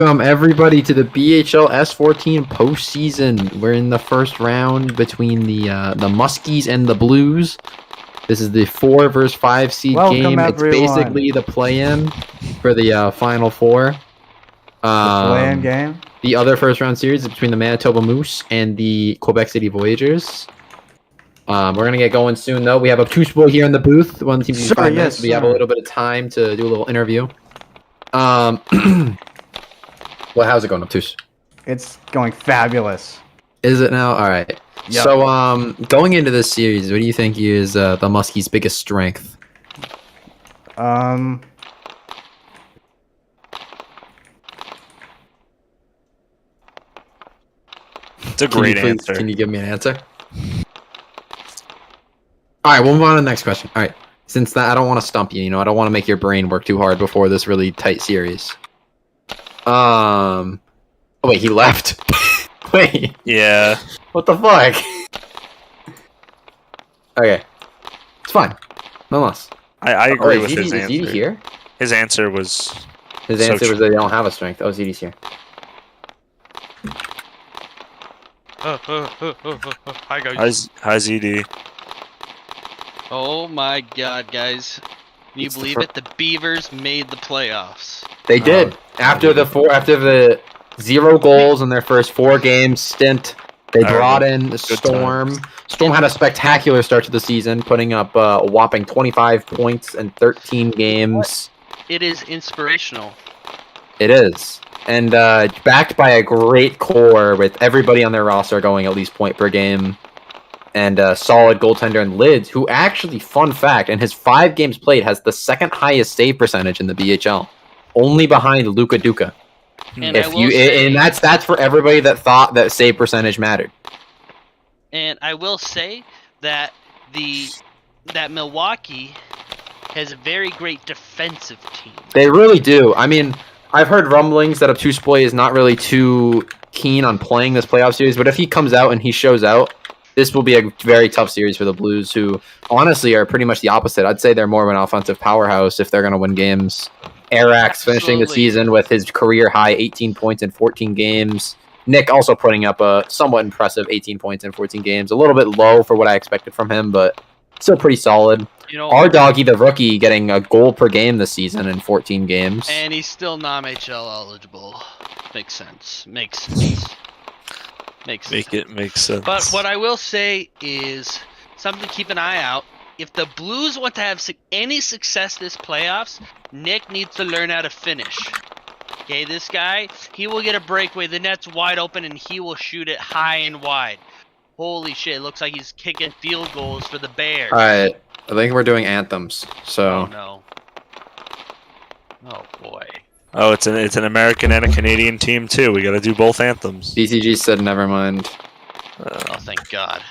Welcome everybody to the BHL S14 postseason. We're in the first round between the Muskies and the Blues. This is the 4 versus 5 seed game. Everyone. It's basically the play-in for the Final Four. The play-in game. The other first round series is between the Manitoba Moose and the Quebec City Voyagers. We're gonna get going soon though. We have a Obtuse boy here in the booth. One team Sure, 5 minutes. yes, We have a little bit of time to do a little interview. Well, how's it going, Obtuse? It's going fabulous. Is it now? All right. Yep. So, going into this series, what do you think is the Muskies' biggest strength? It's a great answer. Can you give me an answer? All right, we'll move on to the next question. All right. Since that, I don't want to stump you. I don't want to make your brain work too hard before this really tight series. Oh, wait, he left. Wait. Yeah. What the fuck? Okay. It's fine. Nonetheless. I agree with Zidi, his is answer. Zidi here? His answer was... His answer was that they don't have a strength. Oh, Zidi's here. Hi guys. Hi, ZD. Oh my god, guys. Can you believe it? The Beavers made the playoffs. They did. After the 0 goals in their first 4 games stint, they brought in the Storm. Storm had a spectacular start to the season, putting up a whopping 25 points in 13 games. It is inspirational. It is. And backed by a great core with everybody on their roster going at least point per game. And a solid goaltender in Lids, who actually, fun fact, in his 5 games played, has the second highest save percentage in the BHL. Only behind Luka Duka. And And that's for everybody that thought that save percentage mattered. And I will say that that Milwaukee has a very great defensive team. They really do. I mean, I've heard rumblings that Obtuse Boy is not really too keen on playing this playoff series, but if he comes out and he shows out, this will be a very tough series for the Blues, who honestly are pretty much the opposite. I'd say they're more of an offensive powerhouse if they're going to win games. Arax finishing the season with his career high 18 points in 14 games. Nick also putting up a somewhat impressive 18 points in 14 games. A little bit low for what I expected from him, but still pretty solid. Our doggy, the rookie, getting a goal per game this season in 14 games. And he's still non-HL eligible. Makes sense. Makes sense. Makes sense. But what I will say is something to keep an eye out. If the Blues want to have any success this playoffs, Nick needs to learn how to finish. Okay, this guy, he will get a breakaway. The net's wide open, and he will shoot it high and wide. Holy shit, it looks like he's kicking field goals for the Bears. All right, I think we're doing anthems. So. Oh, no. Oh, boy. Oh, it's an American and a Canadian team, too. We got to do both anthems. BCG said never mind. Oh, thank God.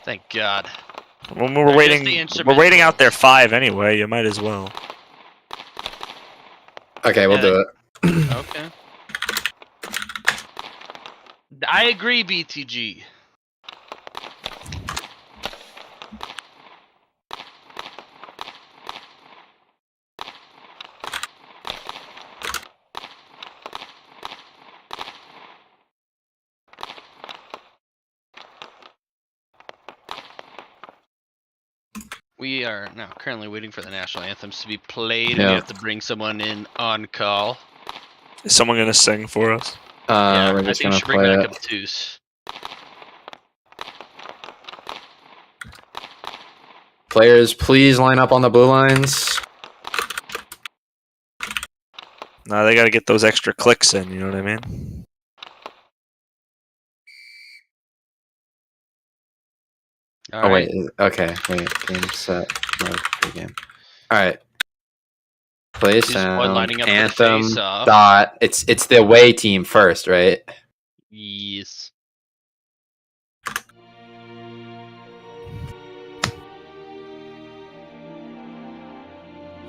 Thank God. Well, we're waiting out there 5 anyway. You might as well. Okay, we'll do it. Okay. I agree, BTG. We are now currently waiting for the national anthems to be played. Yeah. We have to bring someone in on call. Is someone going to sing for us? We're just going to play it. Obtuse. Players, please line up on the blue lines. No, they got to get those extra clicks in, you know what I mean? Oh, wait. Okay, wait. Game set. Mode game. Alright. Play sound. Anthem. Dot. It's the away team first, right? Yes.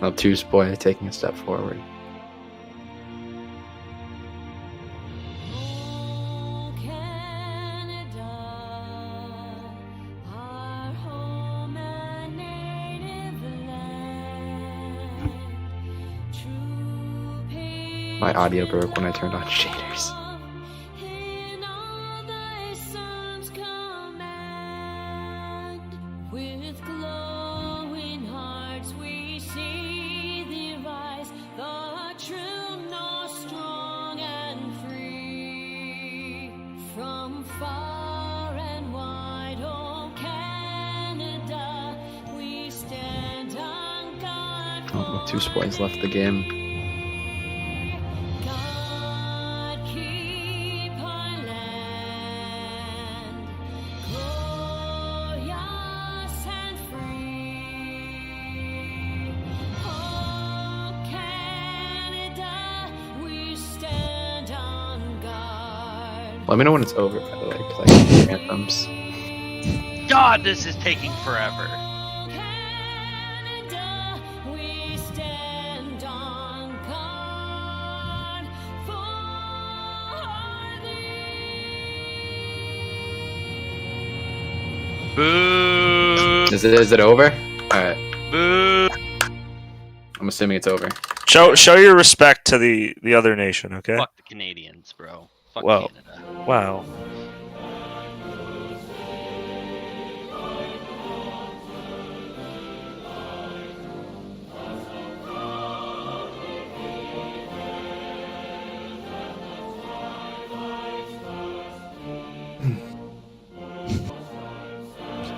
Obtuse boy taking a step forward. True My audio broke when I turned on shaders. Oh, 2 spoils left the game. Let me know when it's over, by the way, because I can hear anthems. God, this is taking forever. Boo! Is it over? Alright. Boo! I'm assuming it's over. Show your respect to the other nation, okay? Fuck the Canadians, bro. Fuck Wow. Canada. Wow.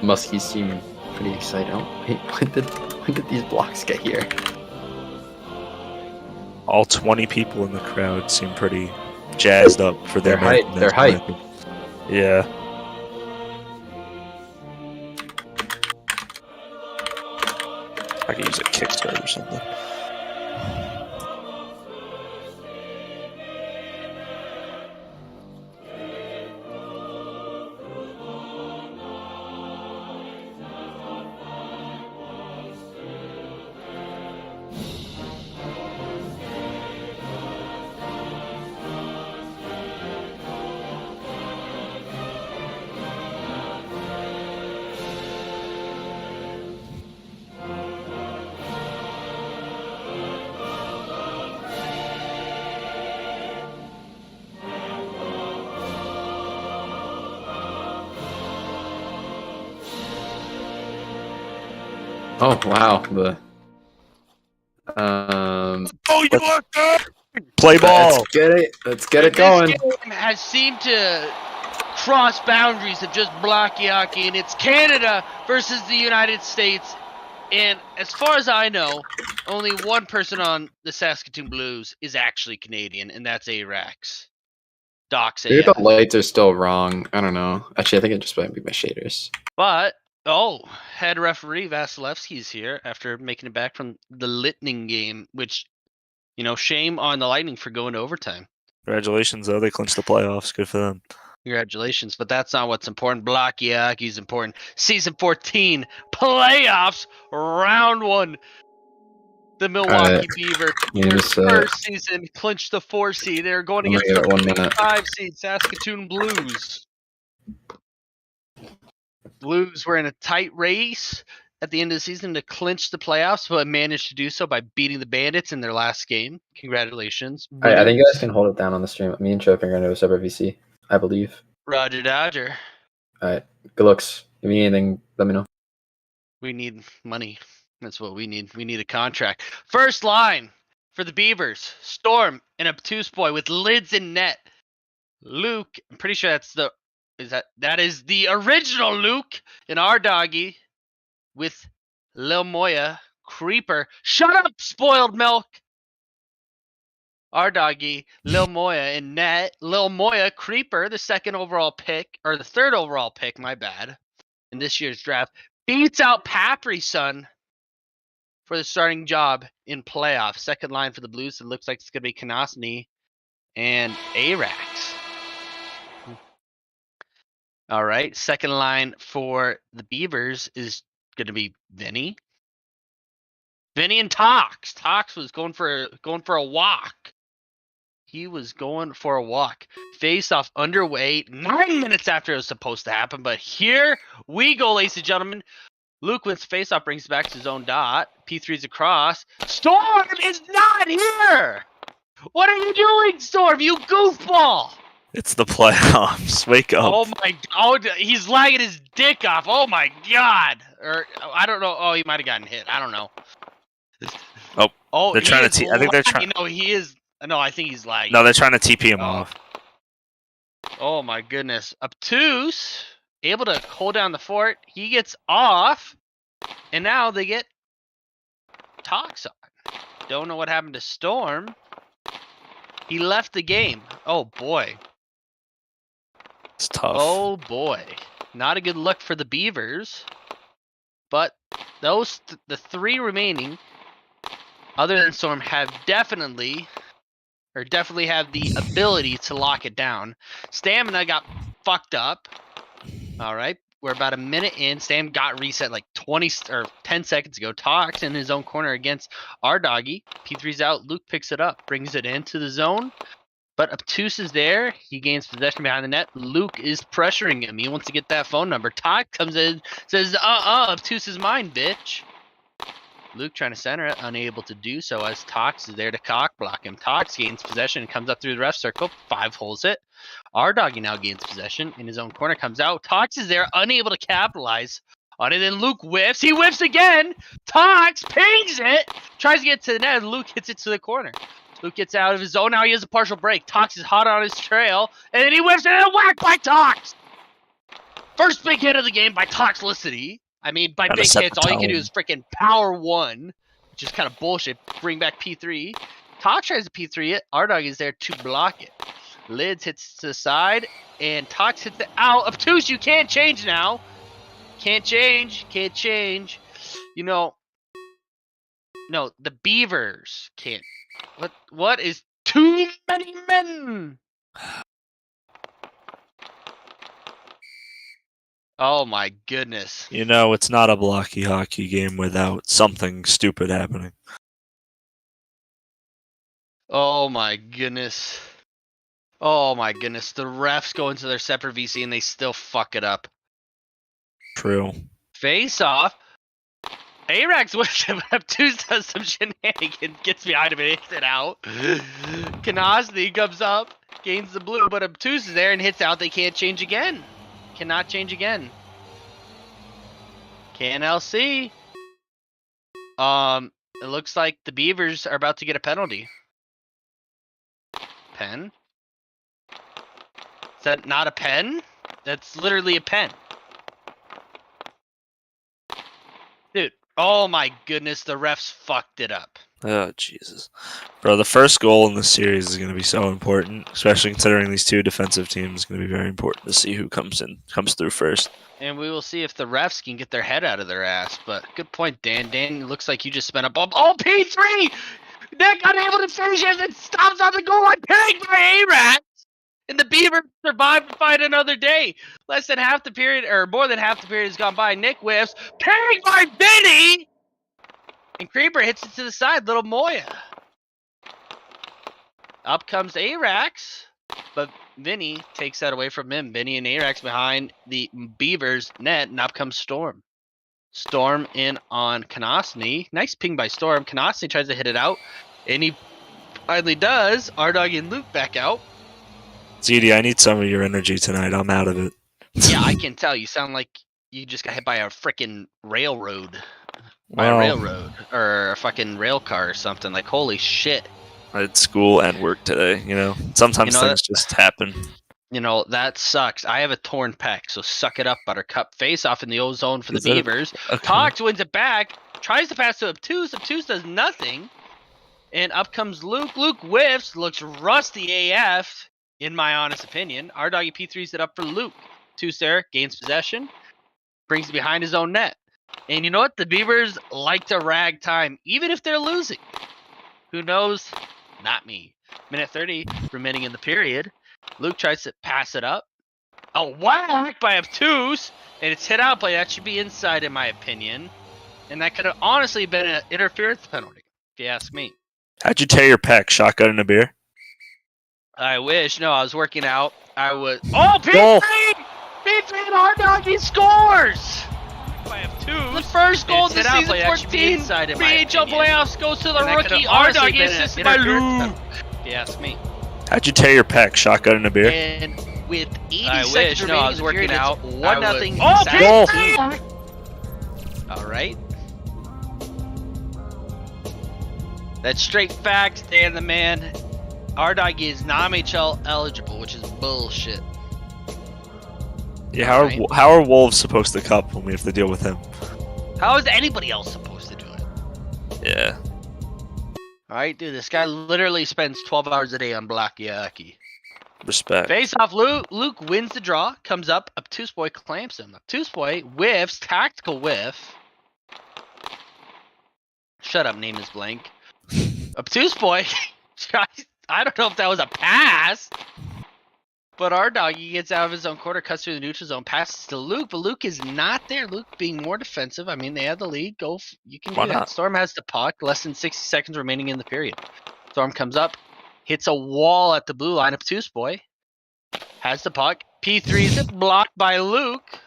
Muskies seem pretty excited. Oh, wait, when did these blocks get here? All 20 people in the crowd seem pretty jazzed up for their They're hyped. They're hyped. Yeah. I could use a kickstart or something. Oh wow, Oh, you are good! Play ball! Let's get it going. This game has seemed to cross boundaries of just blocky hockey, and it's Canada versus the United States. And as far as I know, only one person on the Saskatoon Blues is actually Canadian, and that's A-Rex. Doc's Maybe AF. the lights are still wrong. I don't know. Actually, I think it just might be my shaders. But, head referee Vasilevsky's here after making it back from the Lightning game, which, shame on the Lightning for going to overtime. Congratulations, though. They clinched the playoffs. Good for them. Congratulations, but that's not what's important. Blockey Hockey's important. Season 14, playoffs, round 1. The Milwaukee Beavers, their first season, clinched the 4 seed. They're going against the 5 seed Saskatoon Blues. Blues were in a tight race at the end of the season to clinch the playoffs, but managed to do so by beating the Bandits in their last game. Congratulations. All right, I think you guys can hold it down on the stream. Me and Choking are going to do a separate VC, I believe. Roger Dodger. All right, good looks. If you need anything, let me know. We need money. That's what we need. We need a contract. First line for the Beavers. Storm and Obtuse Boy with lids in net. Luke, I'm pretty sure that is the original Luke and our doggy with Lil Moya, Creeper. Shut up, spoiled milk. Our doggy, Lil Moya in net. Lil Moya, Creeper, the third overall pick, my bad, in this year's draft, beats out Papri, son, for the starting job in playoffs. Second line for the Blues, it looks like it's going to be Konasny and Arax. All right, second line for the Beavers is going to be Vinny and Tox. Tox was going for a walk. He was going for a walk. Face off underway 9 minutes after it was supposed to happen, but here we go, ladies and gentlemen. Luke wins face-off, brings it back to his own dot. P3's across. Storm is not here What are you doing, Storm? You goofball! It's the playoffs. Wake up. Oh my! Oh, he's lagging his dick off. Oh my god! Or I don't know. Oh, he might have gotten hit. I don't know. Oh, they're trying to. I think they're trying. No, he is. No, I think he's lagging. No, they're trying to TP him off. Oh my goodness! Obtuse able to hold down the fort. He gets off, and now they get Tox on. Don't know what happened to Storm. He left the game. Oh boy. It's tough. Oh boy. Not a good look for the Beavers. But those the three remaining, other than Storm, have definitely have the ability to lock it down. Stamina got fucked up. All right. We're about a minute in. Sam got reset like 20 or 10 seconds ago. Tox in his own corner against our doggy. P3's out. Luke picks it up, brings it into the zone. But Obtuse is there. He gains possession behind the net. Luke is pressuring him. He wants to get that phone number. Tox comes in, says, Obtuse is mine, bitch. Luke trying to center it, unable to do so as Tox is there to cock block him. Tox gains possession and comes up through the ref circle. 5 holes it. Our doggy now gains possession in his own corner, comes out. Tox is there, unable to capitalize on it. Then Luke whiffs. He whiffs again. Tox pings it, tries to get to the net. Luke hits it to the corner. Luke gets out of his zone. Now he has a partial break. Tox is hot on his trail, and then he whiffs it and whack by Tox. First big hit of the game by Toxicity. I mean, by big hits, all you can do is freaking power 1, which is kind of bullshit. Bring back P3. Tox tries to P3 it. Our dog is there to block it. Lids hits to the side, and Tox hits it out. Obtuse, you can't change now. Can't change. Can't change. You know, no, the Beavers can't. What is too many men? Oh my goodness. You know, it's not a blocky hockey game without something stupid happening. Oh my goodness. Oh my goodness. The refs go into their separate VC and they still fuck it up. True. Face off. Arax whips him up. Obtuse does some shenanigans. Gets behind him and hits it out. Kanasny comes up. Gains the blue. But Obtuse is there and hits out. They can't change again. Cannot change again. Can LC. It looks like the Beavers are about to get a penalty. Pen? Is that not a pen? That's literally a pen. Dude, oh my goodness, the refs fucked it up. Oh, Jesus. Bro, the first goal in the series is going to be so important, especially considering these two defensive teams. It's going to be very important to see who comes through first. And we will see if the refs can get their head out of their ass. But good point, Dan. Dan, looks like you just spent a bump. Oh, P3! Nick unable to finish as it stops on the goal line. Pegged by A-Rat! And the Beavers survive to fight another day. Less than half the period, or more than half the period has gone by. Nick whiffs. Pegged by Vinny! And Creeper hits it to the side. Little Moya. Up comes Arax. But Vinny takes that away from him. Vinny and Arax behind the Beavers net. And up comes Storm. Storm in on Kanasny. Nice ping by Storm. Kanasny tries to hit it out. And he finally does. Ardog and Luke back out. ZD, I need some of your energy tonight. I'm out of it. Yeah, I can tell. You sound like you just got hit by a freaking railroad. A railroad. Or a fucking rail car or something. Like, holy shit. I had school and work today, you know? Sometimes things just happen. You know, that sucks. I have a torn pec, so suck it up, Buttercup. Face off in the ozone for the Beavers. Okay. Tox wins it back. Tries to pass to Obtuse. Obtuse does nothing. And up comes Luke. Luke whiffs. Looks rusty AF, in my honest opinion. Our doggy P3's it up for Luke. Obtuse there. Gains possession. Brings it behind his own net. And you know what? The Beavers like to rag time, even if they're losing. Who knows? Not me. Minute 30 remaining in the period. Luke tries to pass it up. A whack by Obtuse. And it's hit out play. That should be inside, in my opinion. And that could have honestly been an interference penalty, if you ask me. How'd you tear your pec? Shotgun and a beer? I wish. No, I was working out. I was. Oh, P3! P3 and Hard Doggy scores! The first goal of the season 14 BHL playoffs goes to the rookie Hard Doggy, assisted by Luke. you ask me. How'd you tear your pec? Shotgun and a beer? And with 80 I seconds wish. No, I remaining was in the working period, out. it's I 1-0. was- Saskatoon. All right. That's straight facts, Dan the man. Our dog is non-HL eligible, which is bullshit. Yeah, how are Wolves supposed to cup when we have to deal with him? How is anybody else supposed to do it? Yeah. All right, dude, this guy literally spends 12 hours a day on Blockey Hockey. Respect. Face off, Luke wins the draw, comes up, Obtuse Boy clamps him. Obtuse Boy whiffs, tactical whiff. Shut up, name is blank. Obtuse Boy, I don't know if that was a pass, but our doggy gets out of his own quarter, cuts through the neutral zone, passes to Luke, but Luke is not there. Luke being more defensive. I mean, they have the lead. You can do that. Storm has the puck, less than 60 seconds remaining in the period. Storm comes up, hits a wall at the blue line. Obtuse Boy has the puck. P3's it, blocked by Luke.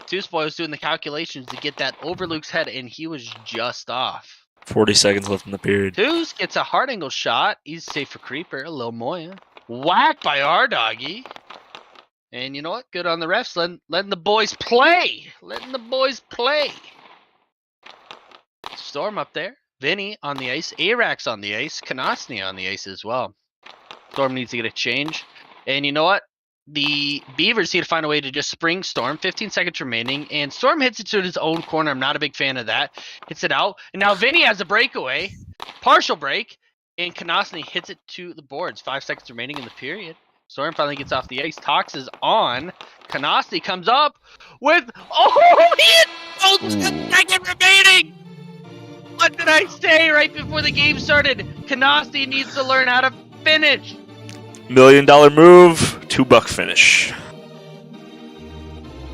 Obtuse Boy was doing the calculations to get that over Luke's head, and he was just off. 40 seconds left in the period. Obtuse gets a hard angle shot. He's safe for Creeper. A little Moya. Whacked by our doggy. And you know what? Good on the refs. Letting the boys play. Letting the boys play. Storm up there. Vinny on the ice. Arax on the ice. Konasny on the ice as well. Storm needs to get a change. And you know what? The Beavers need to find a way to just spring Storm. 15 seconds remaining. And Storm hits it to his own corner. I'm not a big fan of that. Hits it out. And now Vinny has a breakaway. Partial break. And Konasny hits it to the boards. 5 seconds remaining in the period. Storm finally gets off the ice. Tox is on. Konasny comes up with... Oh, he hit both seconds remaining! What did I say right before the game started? Konasny needs to learn how to finish. $1 million move, $2 finish.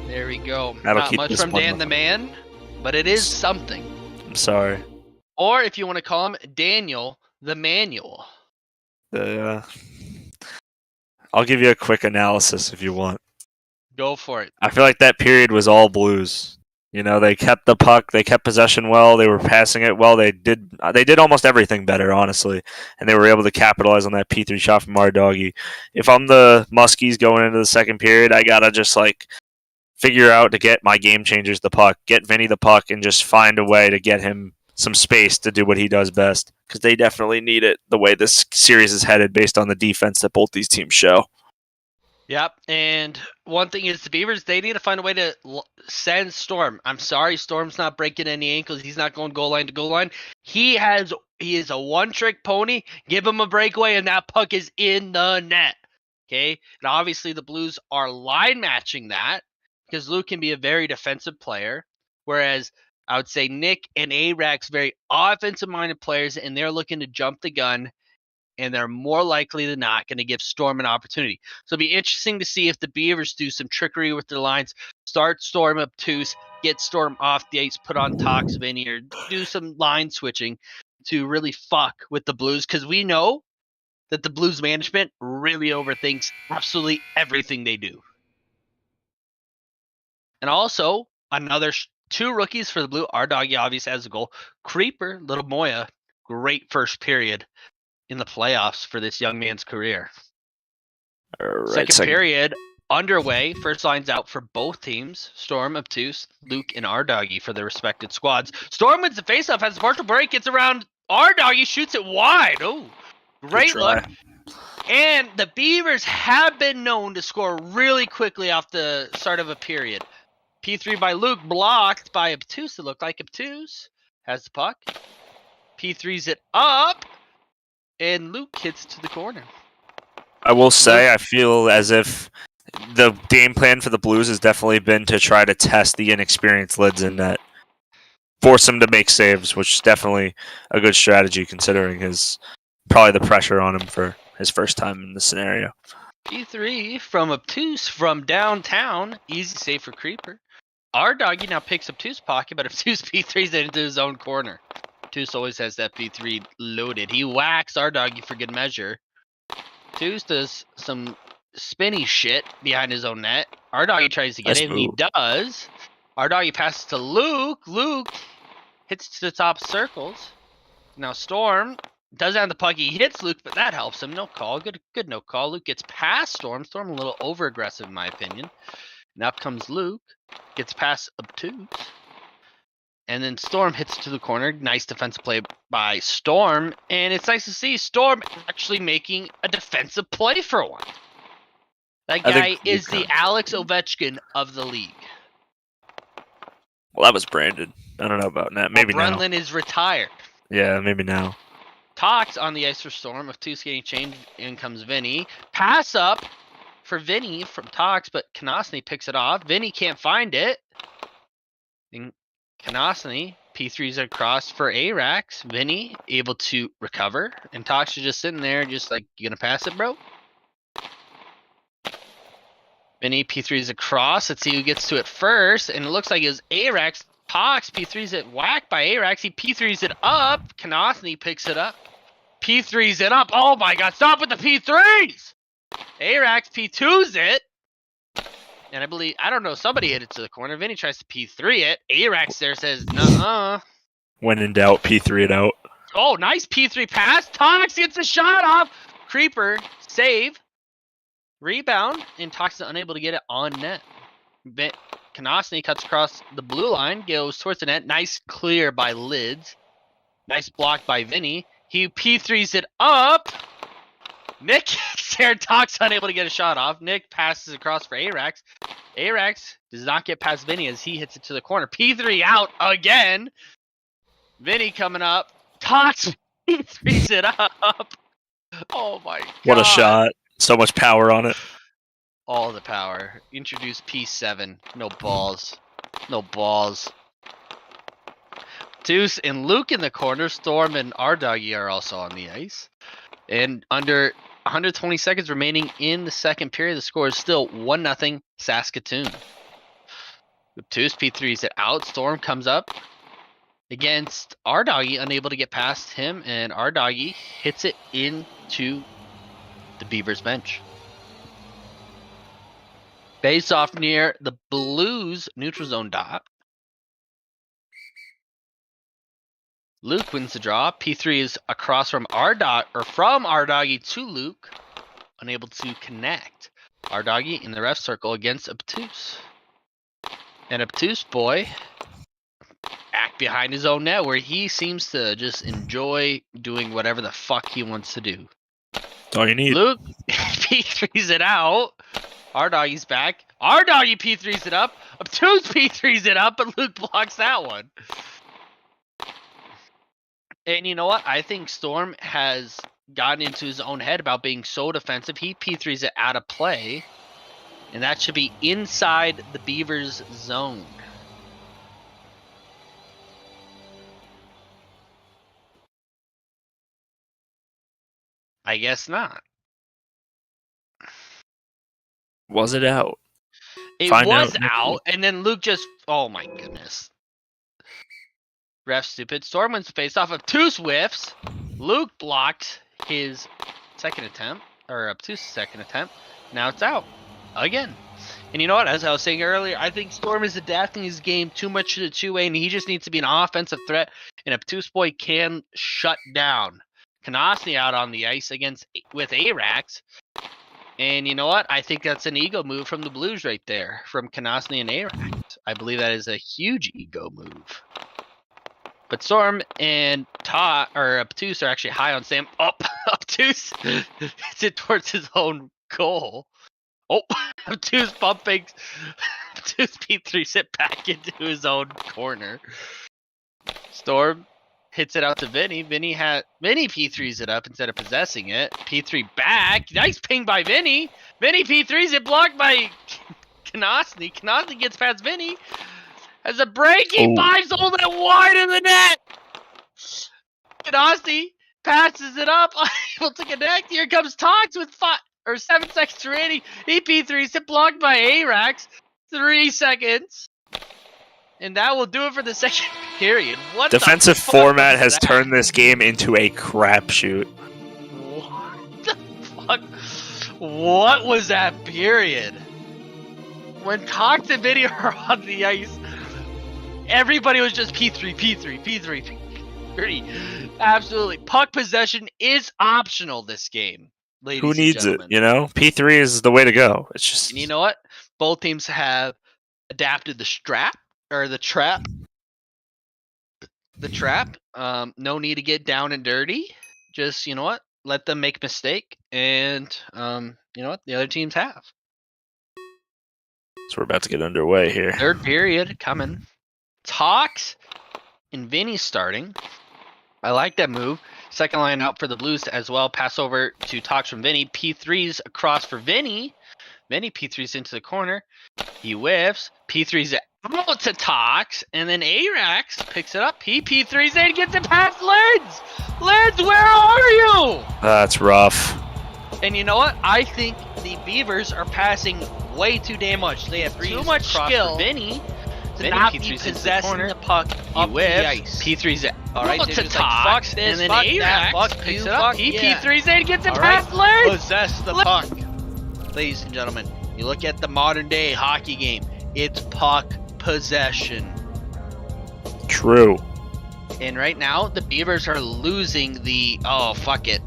There we go. That'll Not keep much this from one Dan up. the man, but it is something. I'm sorry. Or if you want to call him Daniel the Manual. I'll give you a quick analysis if you want. Go for it. I feel like that period was all Blues. You know, they kept the puck, they kept possession well, they were passing it well, they did almost everything better, honestly, and they were able to capitalize on that P3 shot from our doggy. If I'm the Muskies going into the second period, I gotta just figure out to get my game changers the puck, get Vinny the puck, and just find a way to get him some space to do what he does best, because they definitely need it the way this series is headed based on the defense that both these teams show. Yep, and one thing is the Beavers, they need to find a way to send Storm. I'm sorry, Storm's not breaking any ankles. He's not going goal line to goal line. He is a one-trick pony. Give him a breakaway, and that puck is in the net. Okay? And obviously the Blues are line matching that, because Luke can be a very defensive player, whereas I would say Nick and Arax very offensive-minded players, and they're looking to jump the gun, and they're more likely than not going to give Storm an opportunity. So it'll be interesting to see if the Beavers do some trickery with their lines, start Storm obtuse, get Storm off the ice, put on Tox Vinny, or do some line switching to really fuck with the Blues, because we know that the Blues management really overthinks absolutely everything they do. And also, another two rookies for the Blue. Our doggy obviously has a goal. Creeper, little Moya, great first period in the playoffs for this young man's career. Second period underway. First line's out for both teams. Storm, Obtuse, Luke, and our doggy for their respected squads. Storm wins the faceoff, has a partial break, gets around our doggy, shoots it wide. Oh, great look. And the Beavers have been known to score really quickly off the start of a period. P3 by Luke, blocked by Obtuse. It looked like Obtuse has the puck. P3's it up. And Luke hits to the corner. I will say, I feel as if the game plan for the Blues has definitely been to try to test the inexperienced lids in net. Force them to make saves, which is definitely a good strategy considering probably the pressure on him for his first time in the scenario. P3 from Obtuse from downtown. Easy save for Creeper. Our doggy now picks Obtuse pocket, but Obtuse P3's it into his own corner. Obtuse always has that P3 loaded. He whacks our doggy for good measure. Obtuse does some spinny shit behind his own net. Our doggy tries to get it, and he does. Our doggy passes to Luke. Luke hits to the top circles. Now Storm doesn't have the puck. He hits Luke, but that helps him. No call. Good no call. Luke gets past Storm. Storm a little over-aggressive in my opinion. Now comes Luke. Gets past Obtuse. And then Storm hits to the corner. Nice defensive play by Storm. And it's nice to see Storm actually making a defensive play for one. That guy is the Alex Ovechkin of the league. Well, that was Brandon. I don't know about that. Maybe now. Brendan is retired. Yeah, maybe now. Talks on the ice for Storm. Of two skating change, in comes Vinny. Pass up for Vinny from Talks, but Konasny picks it off. Vinny can't find it. And Konasny P3s across for Arax. Vinny able to recover. And Talks is just sitting there, just like, you gonna pass it, bro? Vinny P3s across. Let's see who gets to it first. And it looks like it was Arax. Talks P3s it whacked by Arax. He P3s it up. Konasny picks it up. P3s it up. Oh my god, stop with the P3s! Arax P2s it. And I don't know, somebody hit it to the corner. Vinny tries to P3 it. Arax there says, nuh-uh. When in doubt, P3 it out. Oh, nice P3 pass. Talks gets a shot off. Creeper, save. Rebound. And Talks is unable to get it on net. Konasny cuts across the blue line, goes towards the net. Nice clear by Lids. Nice block by Vinny. He P3s it up. Nick there. Talks unable to get a shot off. Nick passes across for Arax. Arax does not get past Vinny as he hits it to the corner. P3 out again. Vinny coming up. Talks P3s it up. Oh my god. What a shot. So much power on it. All the power. Introduce P7. No balls. No balls. Deuce and Luke in the corner. Storm and R-Doggy are also on the ice. And under 120 seconds remaining in the second period, the score is still 1-0 Saskatoon. Deuce P3's it out. Storm comes up against R-Doggy, unable to get past him. And R-Doggy hits it into the Beavers bench. Face off near the Blues neutral zone dot. Luke wins the draw. P3 is across from R-Doggy to Luke. Unable to connect. R-Doggy in the ref circle against Obtuse. And Obtuse boy act behind his own net where he seems to just enjoy doing whatever the fuck he wants to do. That's all you need. Luke P3s it out. R-Doggy's back. R-Doggy P3s it up. Obtuse P3s it up, but Luke blocks that one. And you know what? I think Storm has gotten into his own head about being so defensive. He P3s it out of play. And that should be inside the Beavers zone. I guess not. Was it out? It was out, and then Luke just... Oh my goodness. Ref stupid. Storm wins the face-off. Obtuse whiffs. Luke blocked his second attempt. Or Obtuse's second attempt. Now it's out. Again. And you know what? As I was saying earlier, I think Storm is adapting his game too much to the two-way, and he just needs to be an offensive threat. And Obtuse boy can shut down. Konasny out on the ice with Arax. And you know what? I think that's an ego move from the Blues right there. From Konasny and Arax. I believe that is a huge ego move. But Storm and Obtuse are actually high on Sam. Obtuse hits it towards his own goal. Oh, Obtuse bumping. Obtuse P3 it back into his own corner. Storm hits it out to Vinny. Vinny P3s it up instead of possessing it. P3 back. Nice ping by Vinny. Vinny P3s it blocked by Konasny. Konasny gets past Vinny. As a break, he finds all that wide in the net. Konasny passes it up. Unable to connect. Here comes Talks with 7 seconds remaining. He P3s it blocked by Arax. 3 seconds. And that will do it for the second period. What defensive format has turned this game into a crapshoot. What the fuck? What was that period? When Talks and Vinny are on the ice, everybody was just P3, P3, P3. P3. Absolutely. Puck possession is optional this game, ladies Who and needs it? gentlemen. You know, P3 is the way to go. It's just. And you know what? Both teams have adapted the trap. No need to get down and dirty. Just, you know what? Let them make a mistake. And, you know what? The other teams have. So we're about to get underway here. Third period coming. Talks and Vinny starting. I like that move. Second line out for the Blues as well. Pass over to Talks from Vinny. P3's across for Vinny. Vinny P3's into the corner. He whiffs. P3's out to Talks. And then Arax picks it up. P3's in, gets it past Lids. Lids, where are you? That's rough. And you know what? I think the Beavers are passing way too damn much. They have too much skill. Vinny to not be possessing the puck up the ice. P3's out. All right, to Talks, like, and then Arax picks it up. P3's in, gets it past Lids. Possess the puck. Ladies and gentlemen, you look at the modern day hockey game, it's puck possession. True. And right now, the Beavers are losing the, oh, fuck it,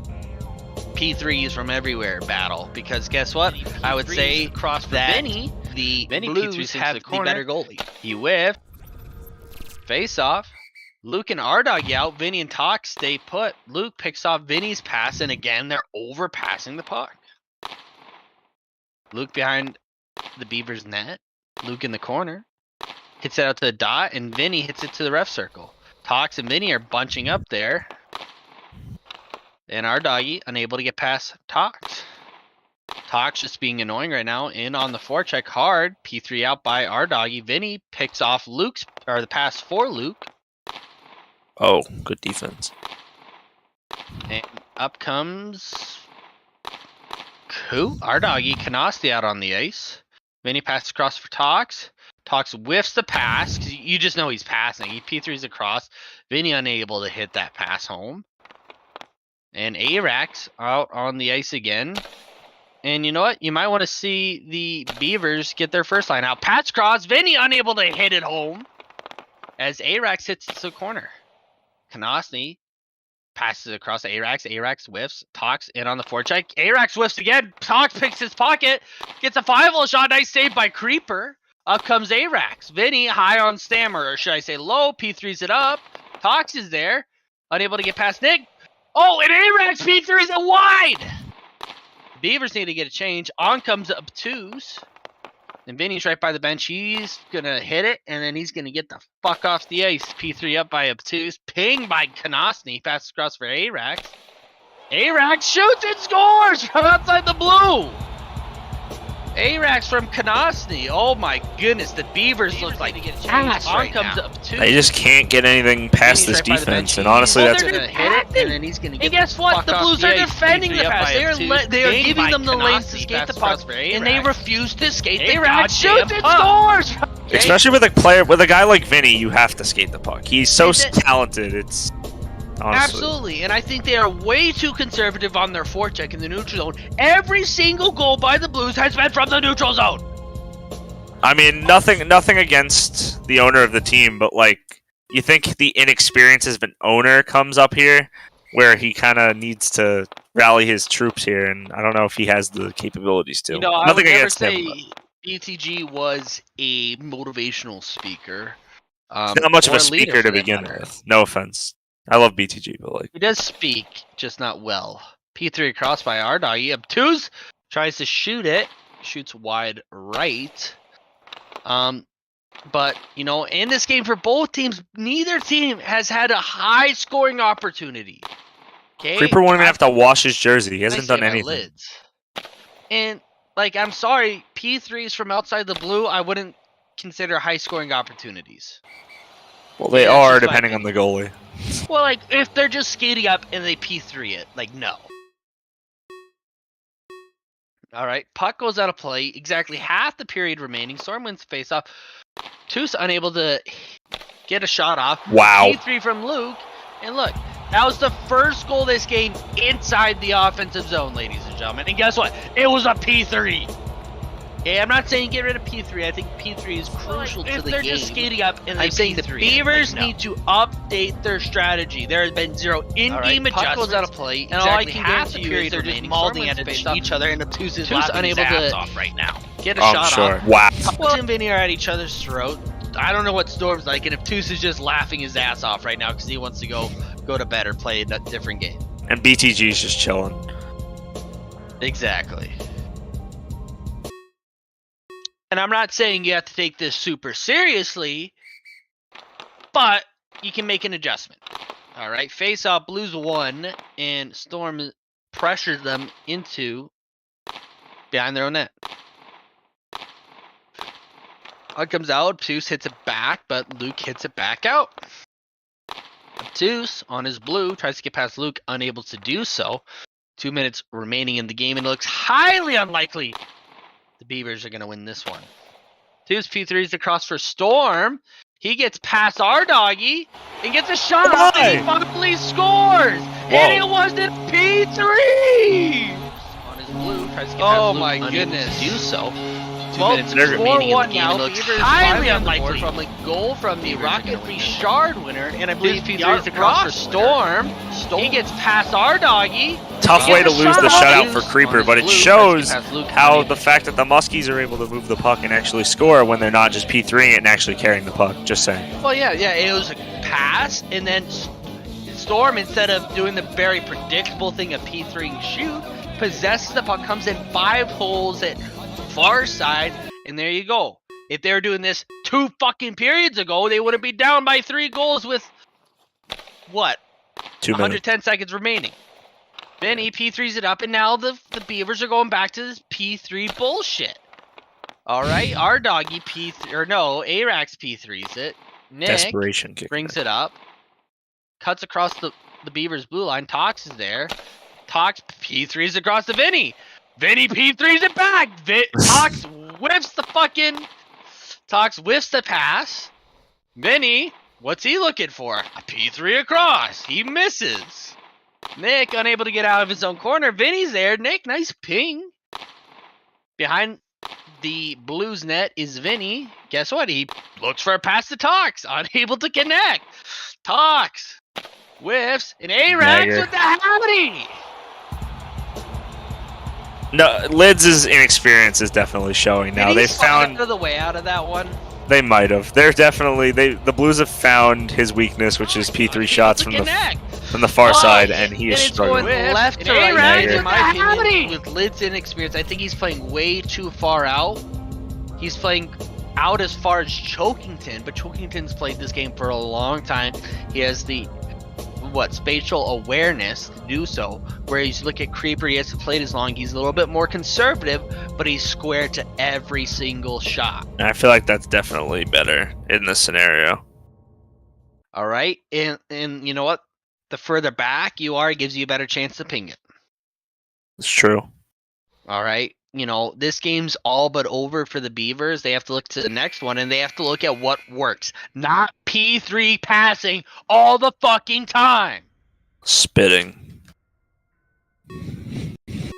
P3s from everywhere battle. Because guess what? I would say across that Vinny, the Blues have the better goalie. He whiffed. Face off. Luke and Ardog out. Vinny and Talk stay put. Luke picks off Vinny's pass, and again, they're overpassing the puck. Luke behind the Beavers' net. Luke in the corner. Hits it out to the dot, and Vinny hits it to the ref circle. Talks and Vinny are bunching up there. And our doggy unable to get past Talks. Talks just being annoying right now. In on the forecheck hard. P3 out by our doggy. Vinny picks off Luke's, or the pass for Luke. Oh, good defense. And up comes who? Our doggy, Canasti out on the ice. Vinny passes across for Talks. Talks whiffs the pass. Cause you just know he's passing. He P3's across. Vinny unable to hit that pass home. And Arax out on the ice again. And you know what? You might want to see the Beavers get their first line out. Pat's cross. Vinny unable to hit it home. As Arax hits the corner. Canasti passes across Arax. Arax whiffs. Talks in on the forecheck. Arax whiffs again. Talks picks his pocket. Gets a 5-hole shot. Nice save by Creeper. Up comes Arax. Vinny high on Stammer. Or should I say low. P3's it up. Talks is there. Unable to get past Nick. Oh, and Arax P3's it wide. Beavers need to get a change. On comes Obtuse. And Vinny's right by the bench. He's going to hit it, and then he's going to get the fuck off the ice. P3 up by Obtuse. Ping by Konosny. Passes across for Arax. Arax shoots and scores from outside the blue. Arax from Konosny. Oh my goodness, the Beavers look like ass right now. They just can't get anything past this defense, and honestly, that's gonna hit it, and then he's gonna get. And guess what? The Blues are defending the pass. They are giving them the lanes to skate the puck, and they refuse to skate. Arax shoots and scores. Especially with a guy like Vinny, you have to skate the puck. He's so talented. It's. Honestly. Absolutely, and I think they are way too conservative on their forecheck in the neutral zone. Every single goal by the Blues has been from the neutral zone. I mean, nothing against the owner of the team, but like, you think the inexperience as an owner comes up here, where he kind of needs to rally his troops here, and I don't know if he has the capabilities to. You know, nothing against him. BTG was a motivational speaker. He's not much of a speaker to begin with. No offense. I love BTG, but like... He does speak, just not well. P3 across by our doggy. Obtuse tries to shoot it. Shoots wide right. But, you know, in this game for both teams, neither team has had a high scoring opportunity. Okay? Creeper won't even have to wash his jersey. He hasn't done anything. Lids. And, like, I'm sorry, P3s from outside the blue, I wouldn't consider high scoring opportunities. Well, they are, depending on the goalie. Well, like, if they're just skating up and they P3 it, like, no. All right, puck goes out of play. Exactly half the period remaining. Storm wins face-off. Toos unable to get a shot off. Wow. P3 from Luke. And look, that was the first goal this game inside the offensive zone, ladies and gentlemen. And guess what? It was a P3. I'm not saying get rid of P3. I think P3 is crucial to the game. They're just skating up, and I'm saying the Beavers need to update their strategy. There has been zero in-game adjustments. Puck goes out of play. And all I can guarantee you is they're just mauling at each other, and Obtuse is unable to off right now. Get a shot off. Wow. Puck and Vinny are at each other's throat. I don't know what Storm's like, and Obtuse is just laughing his ass off right now because he wants to go to bed or play a different game. And BTG is just chilling. Exactly. And I'm not saying you have to take this super seriously, but you can make an adjustment. All right, face off, Blues 1, and Storm pressures them into behind their own net. Puck comes out, Obtuse hits it back, but Luke hits it back out. Obtuse on his blue tries to get past Luke, unable to do so. 2 minutes remaining in the game, and it looks highly unlikely the Beavers are going to win this one. Obtuse P3s across for Storm. He gets past our doggy and gets a shot off, and he finally scores. Whoa. And it was the P3 on his blue tries to get past Luke, my goodness, to do so. 2 minutes remaining in the game. It looks highly unlikely from a goal from the Rocket Richard winner, and I believe P3 is across for Storm. He gets past our doggy. Tough way to lose the shutout for Creeper, but it shows how the fact that the Muskies are able to move the puck and actually score when they're not just P3ing it and actually carrying the puck. Just saying. Well, yeah, it was a pass, and then Storm, instead of doing the very predictable thing of P3 and shoot, possesses the puck, comes in 5 holes at far side, and there you go. If they were doing this 2 fucking periods ago, they wouldn't be down by 3 goals with what? 110 seconds remaining. Then he P3s it up, and now the Beavers are going back to this P3 bullshit. All right, our doggy P3 or no, Arax P3s it. Nick Desperation kick brings it up, cuts across the Beavers blue line. Tox is there. Tox P3s across to Vinny. Vinny P3s it back. Tox whiffs the pass. Vinny, what's he looking for? A P3 across. He misses. Nick unable to get out of his own corner. Vinny's there. Nick, nice ping. Behind the Blues net is Vinny. Guess what? He looks for a pass to Tox. Unable to connect. Tox whiffs, and Arax with the howdy. No, Lids' inexperience is definitely showing now. They found the way out of that one. They might have. They're definitely the Blues have found his weakness, which is P3 shots from the far side, and he is struggling. Left to right, in my opinion, with Lids' inexperience, I think he's playing way too far out. He's playing out as far as Chokington, but Chokington's played this game for a long time. He has the spatial awareness to do so. Whereas you look at Creeper, he hasn't played as long. He's a little bit more conservative, but he's square to every single shot. And I feel like that's definitely better in this scenario. All right, and you know what? The further back you are, it gives you a better chance to ping it. It's true. All right. You know, this game's all but over for the Beavers. They have to look to the next one, and they have to look at what works. Not P3 passing all the fucking time. Spitting.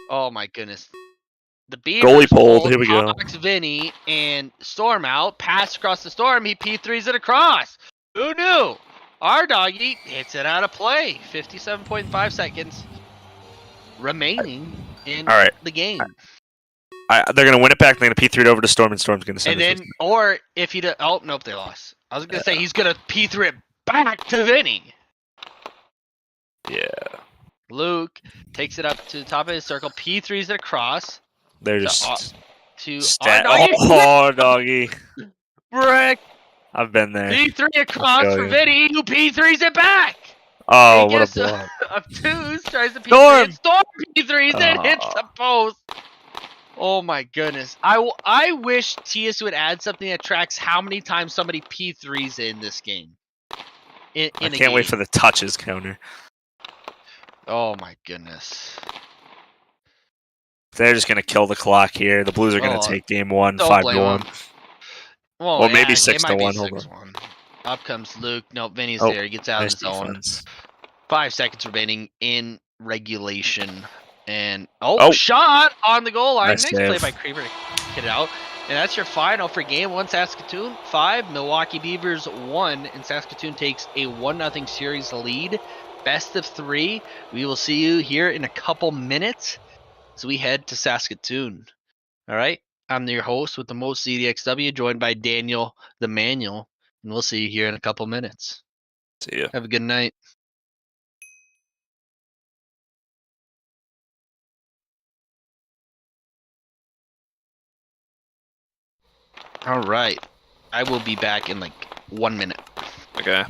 Oh, my goodness. The Beavers goalie pulled. Here we go. Vinny and Storm out. Pass across the Storm. He P3s it across. Who knew? Our doggy hits it out of play. 57.5 seconds remaining in the game. They're going to win it back. They're going to P3 it over to Storm, and Storm's going to send it. Or if he does... Oh, nope, they lost. I was going to say he's going to P3 it back to Vinny. Yeah. Luke takes it up to the top of his circle. P3s it across. They're just... doggy. Brick. I've been there. P3 across for Vinny, who P3s it back. Oh, what a block. Obtuse tries to P3 it. Storm P3s it. Hits the post. Oh my goodness. I wish TS would add something that tracks how many times somebody P3s in this game. I can't wait for the touches counter. Oh my goodness. They're just going to kill the clock here. The Blues are going to take game 1, 5-1. Well, maybe 6-1. Hold on. Up comes Luke. No, Vinny's there. He gets out of the zone. 5 seconds remaining in regulation. And shot on the goal line. Nice play by Creeper. hit it out. And that's your final for Game 1 Saskatoon 5, Milwaukee Beavers 1, and Saskatoon takes a 1-0 series lead. Best of 3. We will see you here in a couple minutes as we head to Saskatoon. All right, I'm your host with the most CDXW, joined by Daniel the Manual, and we'll see you here in a couple minutes. See ya. Have a good night. All right, I will be back in like 1 minute. Okay.